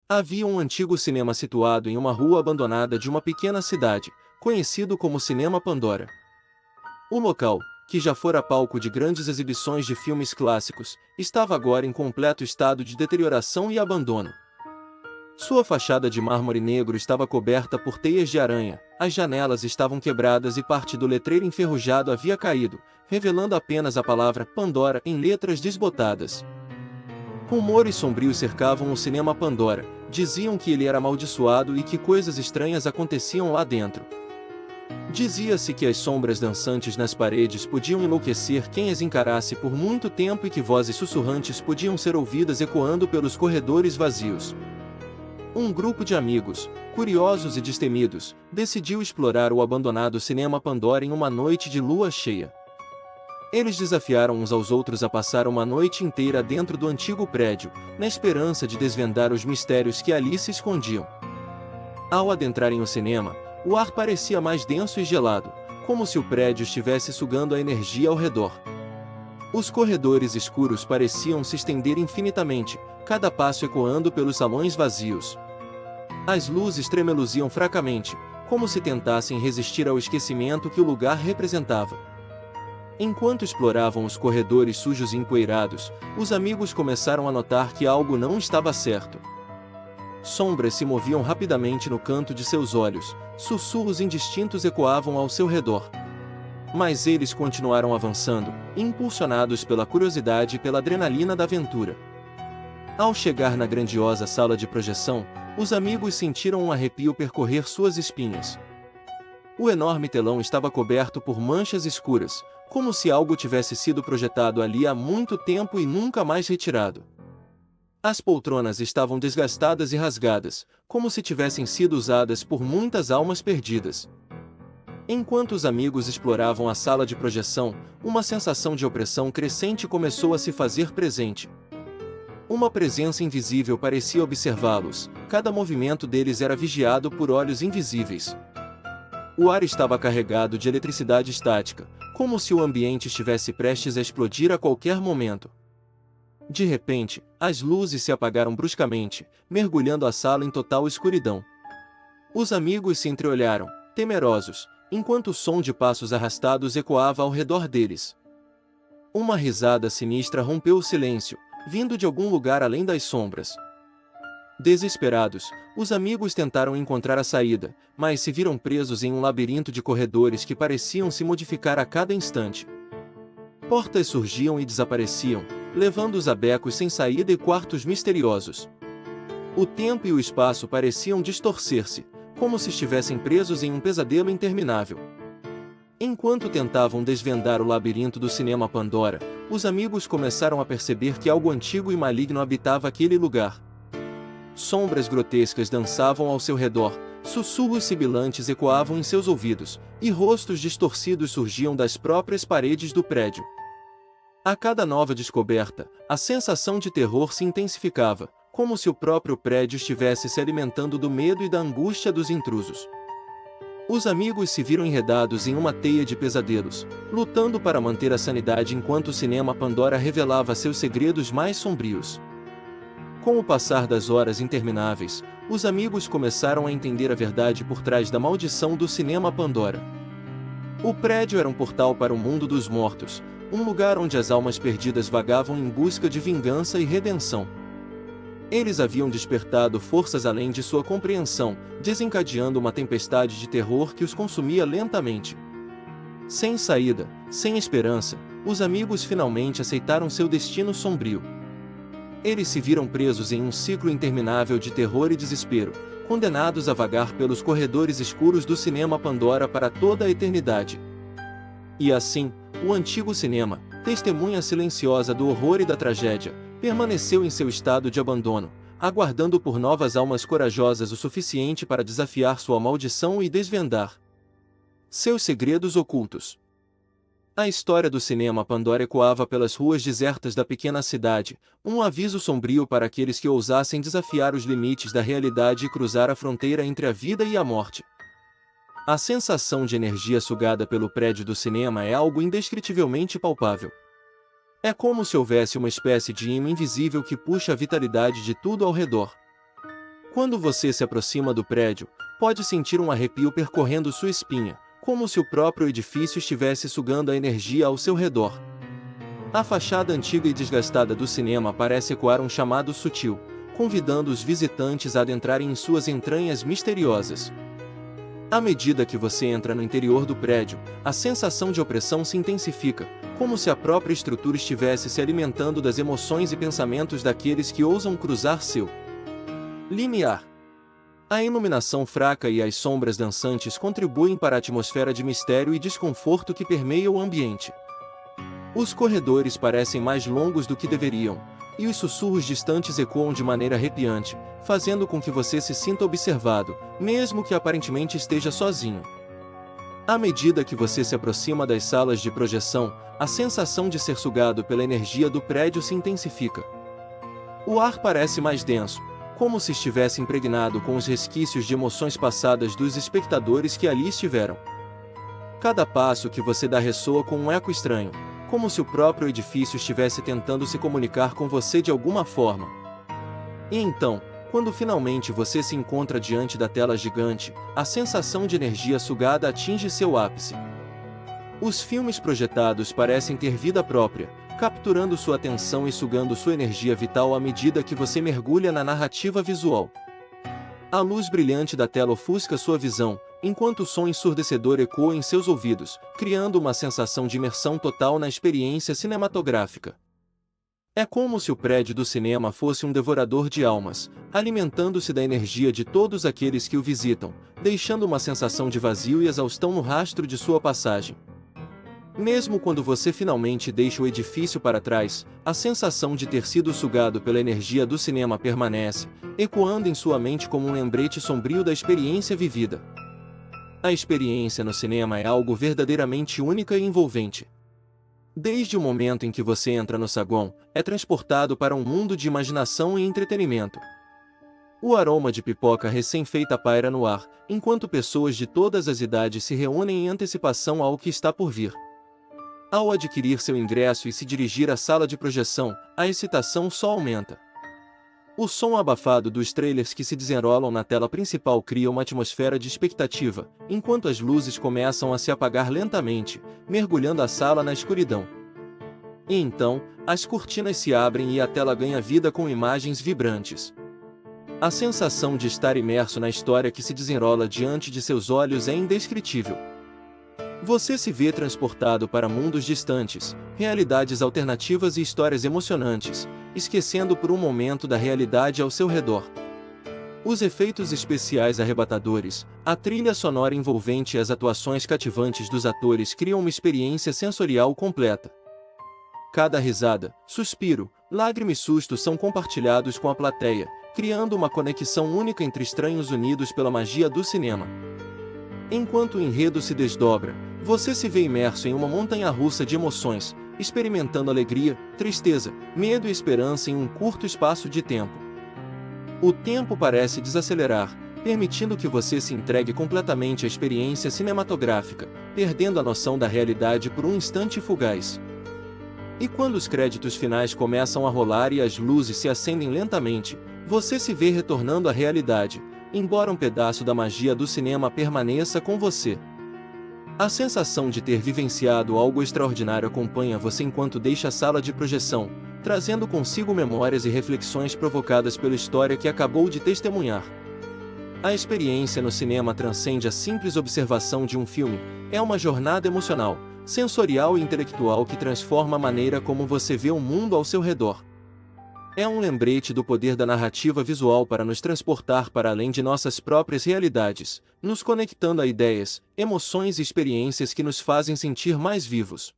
Havia um antigo cinema situado em uma rua abandonada de uma pequena cidade, conhecido como Cinema Pandora. O local, que já fora palco de grandes exibições de filmes clássicos, estava agora em completo estado de deterioração e abandono. Sua fachada de mármore negro estava coberta por teias de aranha, as janelas estavam quebradas e parte do letreiro enferrujado havia caído, revelando apenas a palavra Pandora em letras desbotadas. Rumores sombrios cercavam o cinema Pandora, diziam que ele era amaldiçoado e que coisas estranhas aconteciam lá dentro. Dizia-se que as sombras dançantes nas paredes podiam enlouquecer quem as encarasse por muito tempo e que vozes sussurrantes podiam ser ouvidas ecoando pelos corredores vazios. Um grupo de amigos, curiosos e destemidos, decidiu explorar o abandonado cinema Pandora em uma noite de lua cheia. Eles desafiaram uns aos outros a passar uma noite inteira dentro do antigo prédio, na esperança de desvendar os mistérios que ali se escondiam. Ao adentrarem o cinema, o ar parecia mais denso e gelado, como se o prédio estivesse sugando a energia ao redor. Os corredores escuros pareciam se estender infinitamente, cada passo ecoando pelos salões vazios. As luzes tremeluziam fracamente, como se tentassem resistir ao esquecimento que o lugar representava. Enquanto exploravam os corredores sujos e empoeirados, os amigos começaram a notar que algo não estava certo. Sombras se moviam rapidamente no canto de seus olhos, sussurros indistintos ecoavam ao seu redor. Mas eles continuaram avançando, impulsionados pela curiosidade e pela adrenalina da aventura. Ao chegar na grandiosa sala de projeção, os amigos sentiram um arrepio percorrer suas espinhas. O enorme telão estava coberto por manchas escuras, como se algo tivesse sido projetado ali há muito tempo e nunca mais retirado. As poltronas estavam desgastadas e rasgadas, como se tivessem sido usadas por muitas almas perdidas. Enquanto os amigos exploravam a sala de projeção, uma sensação de opressão crescente começou a se fazer presente. Uma presença invisível parecia observá-los, cada movimento deles era vigiado por olhos invisíveis. O ar estava carregado de eletricidade estática, como se o ambiente estivesse prestes a explodir a qualquer momento. De repente, as luzes se apagaram bruscamente, mergulhando a sala em total escuridão. Os amigos se entreolharam, temerosos, enquanto o som de passos arrastados ecoava ao redor deles. Uma risada sinistra rompeu o silêncio, vindo de algum lugar além das sombras. Desesperados, os amigos tentaram encontrar a saída, mas se viram presos em um labirinto de corredores que pareciam se modificar a cada instante. Portas surgiam e desapareciam, levando-os a becos sem saída e quartos misteriosos. O tempo e o espaço pareciam distorcer-se, como se estivessem presos em um pesadelo interminável. Enquanto tentavam desvendar o labirinto do cinema Pandora, os amigos começaram a perceber que algo antigo e maligno habitava aquele lugar. Sombras grotescas dançavam ao seu redor, sussurros sibilantes ecoavam em seus ouvidos, e rostos distorcidos surgiam das próprias paredes do prédio. A cada nova descoberta, a sensação de terror se intensificava, como se o próprio prédio estivesse se alimentando do medo e da angústia dos intrusos. Os amigos se viram enredados em uma teia de pesadelos, lutando para manter a sanidade enquanto o cinema Pandora revelava seus segredos mais sombrios. Com o passar das horas intermináveis, os amigos começaram a entender a verdade por trás da maldição do cinema Pandora. O prédio era um portal para o mundo dos mortos, um lugar onde as almas perdidas vagavam em busca de vingança e redenção. Eles haviam despertado forças além de sua compreensão, desencadeando uma tempestade de terror que os consumia lentamente. Sem saída, sem esperança, os amigos finalmente aceitaram seu destino sombrio. Eles se viram presos em um ciclo interminável de terror e desespero, condenados a vagar pelos corredores escuros do cinema Pandora para toda a eternidade. E assim, o antigo cinema, testemunha silenciosa do horror e da tragédia, permaneceu em seu estado de abandono, aguardando por novas almas corajosas o suficiente para desafiar sua maldição e desvendar seus segredos ocultos. A história do cinema Pandora ecoava pelas ruas desertas da pequena cidade, um aviso sombrio para aqueles que ousassem desafiar os limites da realidade e cruzar a fronteira entre a vida e a morte. A sensação de energia sugada pelo prédio do cinema é algo indescritivelmente palpável. É como se houvesse uma espécie de imã invisível que puxa a vitalidade de tudo ao redor. Quando você se aproxima do prédio, pode sentir um arrepio percorrendo sua espinha, como se o próprio edifício estivesse sugando a energia ao seu redor. A fachada antiga e desgastada do cinema parece ecoar um chamado sutil, convidando os visitantes a adentrarem em suas entranhas misteriosas. À medida que você entra no interior do prédio, a sensação de opressão se intensifica, como se a própria estrutura estivesse se alimentando das emoções e pensamentos daqueles que ousam cruzar seu limiar. A iluminação fraca e as sombras dançantes contribuem para a atmosfera de mistério e desconforto que permeia o ambiente. Os corredores parecem mais longos do que deveriam, e os sussurros distantes ecoam de maneira arrepiante, fazendo com que você se sinta observado, mesmo que aparentemente esteja sozinho. À medida que você se aproxima das salas de projeção, a sensação de ser sugado pela energia do prédio se intensifica. O ar parece mais denso, como se estivesse impregnado com os resquícios de emoções passadas dos espectadores que ali estiveram. Cada passo que você dá ressoa com um eco estranho, como se o próprio edifício estivesse tentando se comunicar com você de alguma forma. E então, quando finalmente você se encontra diante da tela gigante, a sensação de energia sugada atinge seu ápice. Os filmes projetados parecem ter vida própria, capturando sua atenção e sugando sua energia vital à medida que você mergulha na narrativa visual. A luz brilhante da tela ofusca sua visão, enquanto o som ensurdecedor ecoa em seus ouvidos, criando uma sensação de imersão total na experiência cinematográfica. É como se o prédio do cinema fosse um devorador de almas, alimentando-se da energia de todos aqueles que o visitam, deixando uma sensação de vazio e exaustão no rastro de sua passagem. Mesmo quando você finalmente deixa o edifício para trás, a sensação de ter sido sugado pela energia do cinema permanece, ecoando em sua mente como um lembrete sombrio da experiência vivida. A experiência no cinema é algo verdadeiramente única e envolvente. Desde o momento em que você entra no saguão, é transportado para um mundo de imaginação e entretenimento. O aroma de pipoca recém-feita paira no ar, enquanto pessoas de todas as idades se reúnem em antecipação ao que está por vir. Ao adquirir seu ingresso e se dirigir à sala de projeção, a excitação só aumenta. O som abafado dos trailers que se desenrolam na tela principal cria uma atmosfera de expectativa, enquanto as luzes começam a se apagar lentamente, mergulhando a sala na escuridão. E então, as cortinas se abrem e a tela ganha vida com imagens vibrantes. A sensação de estar imerso na história que se desenrola diante de seus olhos é indescritível. Você se vê transportado para mundos distantes, realidades alternativas e histórias emocionantes, esquecendo por um momento da realidade ao seu redor. Os efeitos especiais arrebatadores, a trilha sonora envolvente e as atuações cativantes dos atores criam uma experiência sensorial completa. Cada risada, suspiro, lágrima e susto são compartilhados com a plateia, criando uma conexão única entre estranhos unidos pela magia do cinema. Enquanto o enredo se desdobra, você se vê imerso em uma montanha-russa de emoções, experimentando alegria, tristeza, medo e esperança em um curto espaço de tempo. O tempo parece desacelerar, permitindo que você se entregue completamente à experiência cinematográfica, perdendo a noção da realidade por um instante fugaz. E quando os créditos finais começam a rolar e as luzes se acendem lentamente, você se vê retornando à realidade, embora um pedaço da magia do cinema permaneça com você. A sensação de ter vivenciado algo extraordinário acompanha você enquanto deixa a sala de projeção, trazendo consigo memórias e reflexões provocadas pela história que acabou de testemunhar. A experiência no cinema transcende a simples observação de um filme, é uma jornada emocional, sensorial e intelectual que transforma a maneira como você vê o mundo ao seu redor. É um lembrete do poder da narrativa visual para nos transportar para além de nossas próprias realidades, nos conectando a ideias, emoções e experiências que nos fazem sentir mais vivos.